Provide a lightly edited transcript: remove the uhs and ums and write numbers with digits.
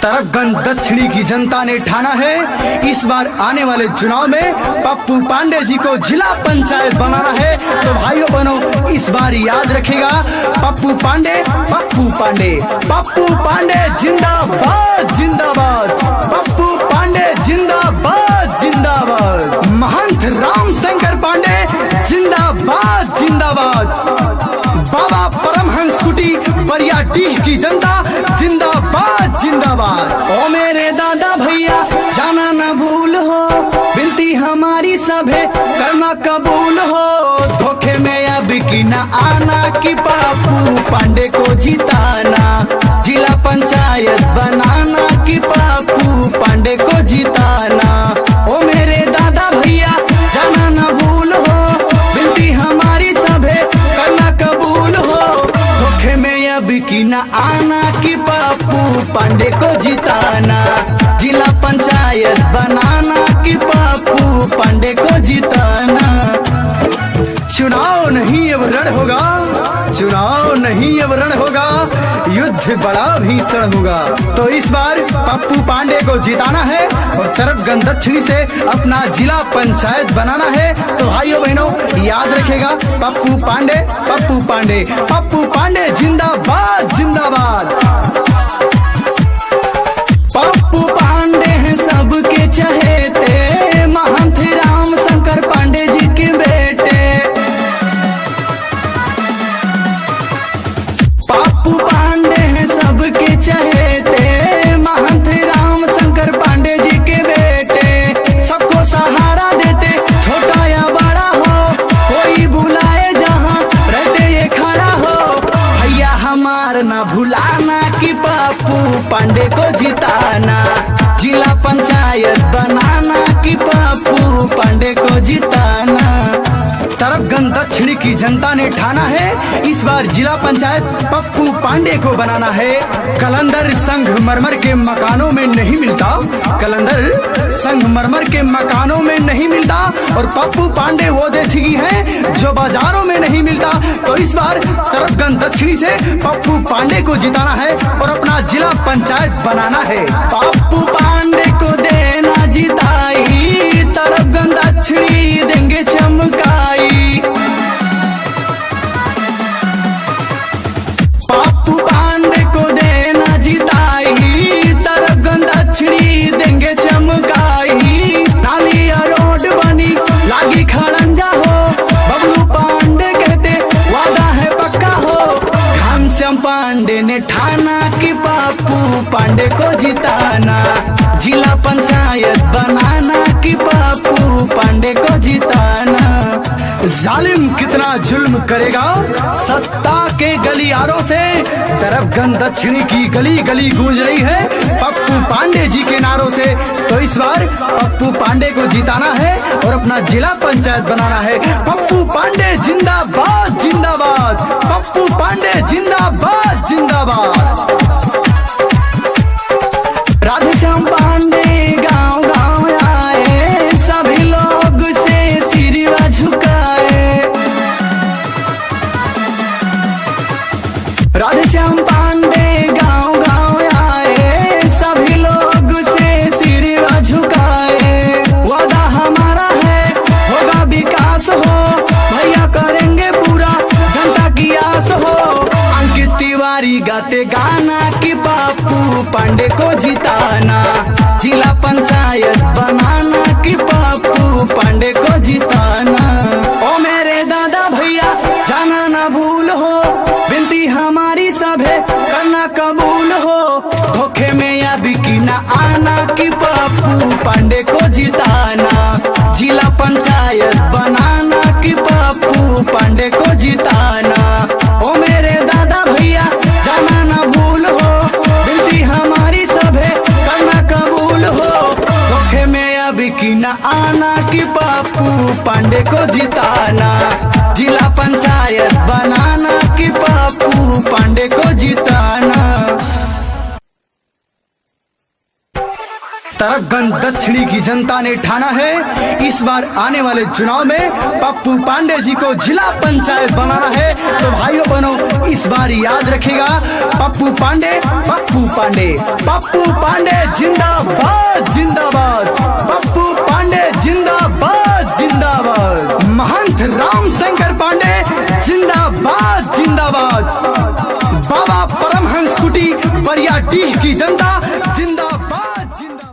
तरफगंज दक्षिणी की जनता ने ठाना है इस बार आने वाले चुनाव में पप्पू पांडे जी को जिला पंचायत बनाना है। तो भाइयों बहनों इस बार याद रखेगा पप्पू पांडे पप्पू पांडे पप्पू पांडे जिंदाबाद जिंदाबाद, पप्पू पांडे जिंदाबाद जिंदाबाद, महंत राम शंकर पांडे जिंदाबाद जिंदाबाद, बाबा परमहंस कुटी बरियाडीह की जनता जिंदाबाद जिंदाबाद। ओ मेरे दादा भैया जाना न भूल हो, विनती हमारी सभे करना कबूल हो, धोखे में अब की न आना कि पप्पू पांडे को जिताना, जिला पंचायत बनाना कि पप्पू पांडे को जिताना। ओ मेरे दादा भैया जाना न भूल हो, विनती हमारी सभे करना कबूल हो, धोखे में अब की न आना कि पप्पू पांडे को जिताना, जिला पंचायत बनाना कि पप्पू पांडे को जिताना। चुनाव नहीं अब रण होगा, चुनाव नहीं अब रण होगा, युद्ध बड़ा भीषण होगा। तो इस बार पप्पू पांडे को जिताना है और तरफगंज दक्षिणी से अपना जिला पंचायत बनाना है। तो भाइयों बहनों याद रखेगा पप्पू पांडे पप्पू पांडे पप्पू पांडे जिंदाबाद जिंदाबाद। पप्पू पांडे हैं सबके चहेते, महंत राम शंकर पांडे जी के बेटे, पप्पू पांडे हैं सबके चहेते, महंत राम शंकर पांडे जी के बेटे, सबको सहारा देते छोटा या बड़ा हो, कोई बुलाए जहां रहते ये खड़ा हो, भैया हमार ना भुलाना कि पप्पू पांडे को जिताना, जिला पंचायत बनाना कि पप्पू पांडे को जिताना। तरफगंज दक्षिणी की जनता ने ठाना है इस बार जिला पंचायत पप्पू पांडे को बनाना है। कलंदर संगमरमर के मकानों में नहीं मिलता, कलंदर संगमरमर के मकानों में नहीं मिलता, और पप्पू पांडे वो देसी घी है जो बाजारों में नहीं मिलता। तो इस बार तरफगंज दक्षिणी से पप्पू पांडे को जिताना है और अपना जिला पंचायत बनाना है। पप्पू पांडे को देना जिताई, तरफगंज दक्षिणी देंगे चमकाई, पप्पू पांडे को देना जिताई, तरफगंज दक्षिणी देंगे चमकाई, नाली रोड बनी लागी खड़ंजा हो, बबलू पांडे कहते वादा है पक्का हो, घनश्याम पांडे ने ठाना कि पप्पू पांडे को जिताना, जिला पंचायत बनाना कि पप्पू पांडे को जिताना। जालिम कितना जुल्म करेगा सत्ता के गलियारों से, तरफगंज दक्षिणी की गली गली गूंज रही है पप्पू पांडे जी के नारों से। तो इस बार पप्पू पांडे को जिताना है और अपना जिला पंचायत बनाना है। पप्पू पांडे जिंदाबाद जिंदाबाद, पप्पू पांडे जिंदाबाद जिंदाबाद। राधेश्याम पांडे गांव गांव आए, सभी लोग से सिरवा झुकाए, राधेश्याम पांडे गांव गांव आए, सभी लोग से सिरवा झुकाए, वादा हमारा है होगा विकास हो, भैया करेंगे पूरा जनता की आस हो, अंकित तिवारी गाते गाना कि पप्पू पांडे को जिताना, जिला पंचायत बनाना कि पप्पू पांडे को जिताना। ओ मेरे दादा भैया जाना न भूल हो, विनती हमारी सभे करना कबूल हो, धोखे में अब की न आना कि पप्पू पांडे को जिताना, जिला पंचायत बनाना कि पप्पू पांडे को जिताना। ओ मेरे दादा भैया जाना न भूल हो, विनती हमारी सभे करना कबूल हो, धोखे में अब की न आना कि पप्पू पांडे को जिताना, जिला पंचायत बनाना कि पप्पू पांडे को जिताना। तरफगंज दक्षिणी की जनता ने ठाना है इस बार आने वाले चुनाव में पप्पू पांडे जी को जिला पंचायत बनाना है। तो भाइयों बहनों इस बार याद रखिएगा पप्पू पांडे पप्पू पांडे पप्पू पांडे जिंदाबाद जिंदाबाद, पप्पू पांडे जिंदाबाद जिंदाबाद, महंत राम शंकर पांडे जिंदाबाद जिंदाबाद, बाबा परमहंस कुटी बरियाडीह की जनता